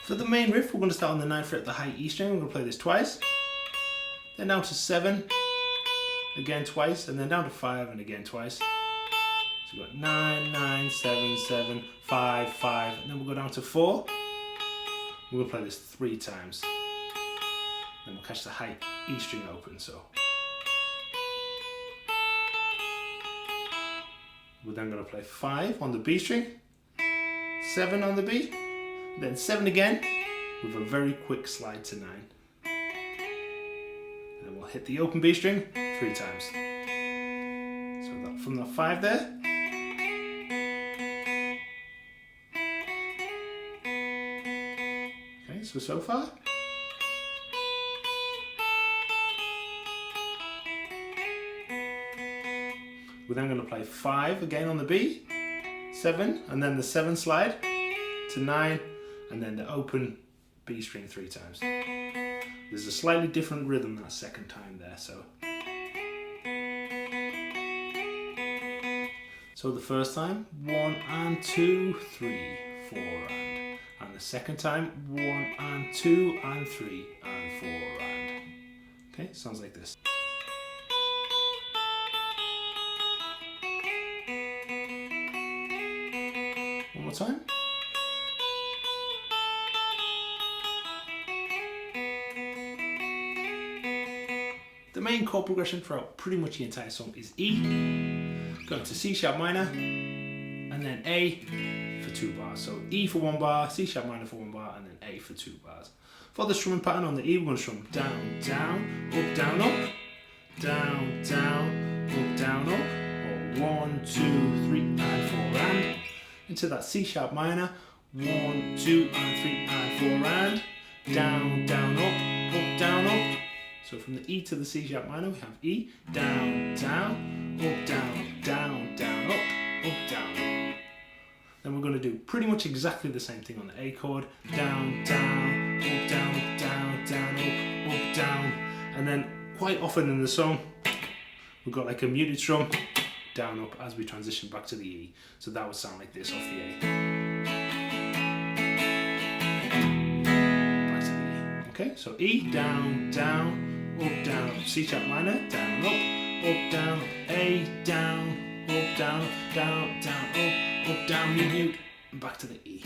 For the main riff, we're going to start on the 9th fret of the high E string. We're going to play this twice, then down to 7, again twice, and then down to 5 and again twice. So we've got 9, 9, 7, 7, 5, 5, and then we'll go down to 4. We're going to play this 3 times. Then we'll catch the high E string open. So we're then going to play 5 on the B string, 7 on the B, then 7 again with a very quick slide to 9. And then we'll hit the open B string 3 times. So that, from the 5 there. Okay, so far. We're then going to play 5 again on the B, 7, and then the 7 slide to 9, and then the open B string 3 times. There's a slightly different rhythm that second time there, so the first time 1 and 2, 3, 4 and the second time 1 and 2 and 3 and 4 and. Okay, sounds like this. One more time. The main chord progression throughout pretty much the entire song is E, going to C sharp minor, and then A for 2 bars. So E for 1 bar, C sharp minor for 1 bar, and then A for 2 bars. For the strumming pattern on the E, we're going to strum down, down, up, down, up, down, down, up, down, up, or 1, 2, 3, and 4 and, into that C sharp minor, 1, 2, and 3, and 4 and, down, down, up, down, up. So from the E to the C sharp minor, we have E, down, down, up, down, down, down, up, down, up. Then we're going to do pretty much exactly the same thing on the A chord, down, down, up, down, down, down, up, down. And then quite often in the song, we've got like a muted strum, down, up, as we transition back to the E. So that would sound like this off the A. Back to the E. Okay, so E, down, down, up, down, up, C sharp minor, down, up, down, up, A, down, up, down, down, down, up, down, mute, and back to the E.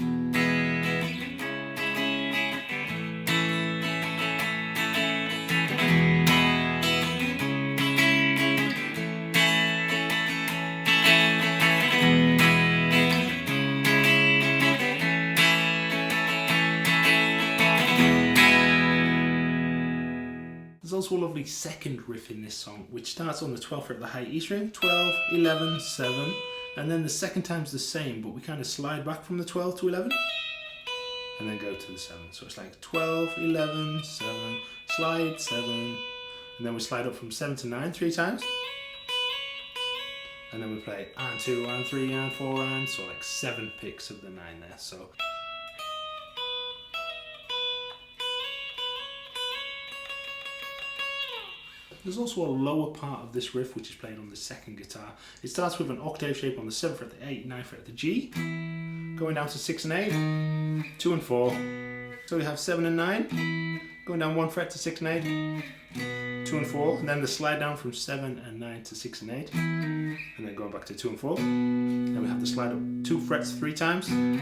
There's also a lovely second riff in this song, which starts on the 12th fret of the high E string, 12, 11, 7, and then the second time's the same, but we kind of slide back from the 12 to 11, and then go to the 7. So it's like 12, 11, 7, slide, 7, and then we slide up from 7 to 9 3 times, and then we play and 2, and 3, and 4, and, so like 7 picks of the 9 there, so. There's also a lower part of this riff which is played on the second guitar. It starts with an octave shape on the 7th fret of the 8, 9th fret of the G, going down to 6 and 8, 2 and 4. So we have 7 and 9, going down 1 fret to 6 and 8, 2 and 4, and then the slide down from 7 and 9 to 6 and 8, and then going back to 2 and 4. Then we have the slide up 2 frets 3 times, and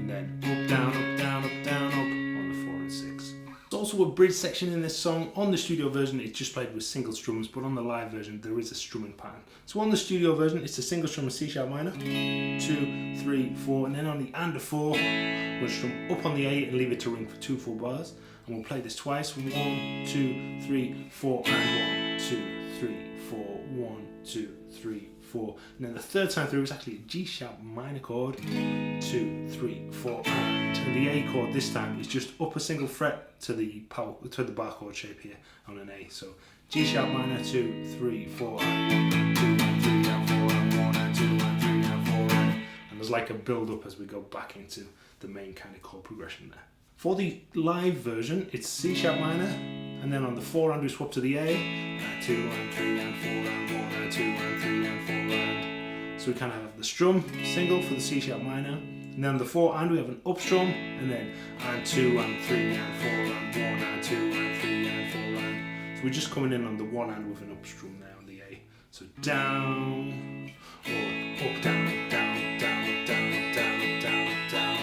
then up, down, up, down, up, down, up on the 4 and 6. There's also a bridge section in this song. On the studio version it's just played with single strums, but on the live version there is a strumming pattern. So on the studio version it's a single strum of C sharp minor, 2, 3, 4, and then on the and a 4 we'll strum up on the A and leave it to ring for 2 full bars, and we'll play this twice, 1, 2, 3, 4, and 1, 2, 3, 4, 1, 2, 3, 4, and then the third time through is actually a G sharp minor chord, 2, 3, 4, and the A chord this time is just up a single fret to the bar chord shape here on an A. So G sharp minor, 2, 3, 4, and 2 and 3 and 4 and 1 and 2 and 3 and 4 and there's like a build up as we go back into the main kind of chord progression there. For the live version it's C sharp minor, and then on the 4 and we swap to the A, 2 and 3 and 4 and 1 and 2 and 3 and 4 and. So we kind of have the strum single for the C sharp minor, And then on the 4 and we have an up strum, and then and 2 and 3 and 4 and 1 and 2 and 3 and 4 and. So we're just coming in on the 1 and with an up strum there on the A. So down, up, down, up, down, up, down, up, down, up, down, up, down, up, down.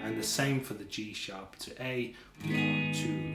And the same for the G sharp to A. 1, 2,